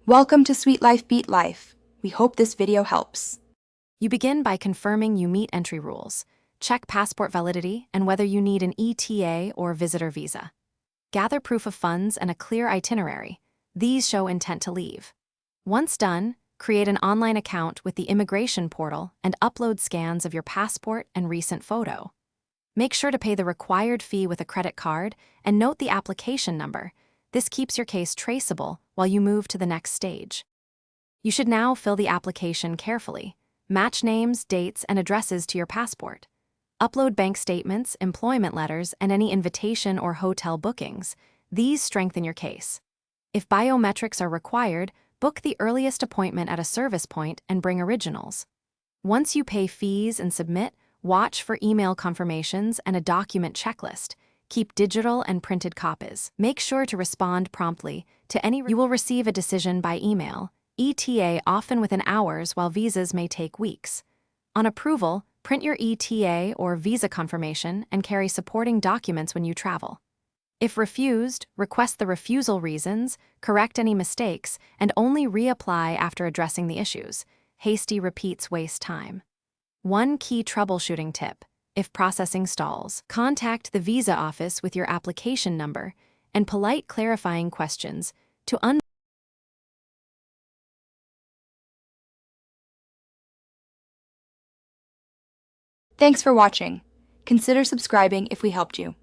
Welcome to Sweet Life Beat Life. We hope this video helps. You begin by confirming you meet entry rules. Check passport validity and whether you need an ETA or visitor visa. Gather proof of funds and a clear itinerary. These show intent to leave. Once done, create an online account with the immigration portal and upload scans of your passport and recent photo. Make sure to pay the required fee with a credit card and note the application number. This keeps your case traceable while you move to the next stage. You should now fill the application carefully. Match names, dates, and addresses to your passport. Upload bank statements, employment letters, and any invitation or hotel bookings. These strengthen your case. If biometrics are required, book the earliest appointment at a service point and bring originals. Once you pay fees and submit, watch for email confirmations and a document checklist. Keep digital and printed copies. Make sure to respond promptly to any. You will receive a decision by email, ETA often within hours, while visas may take weeks. On approval, print your ETA or visa confirmation and carry supporting documents when you travel. If refused, request the refusal reasons, correct any mistakes, and only reapply after addressing the issues. Hasty repeats waste time. One key troubleshooting tip: if processing stalls, contact the visa office with your application number and polite clarifying questions to Thanks for watching. Consider subscribing if we helped you.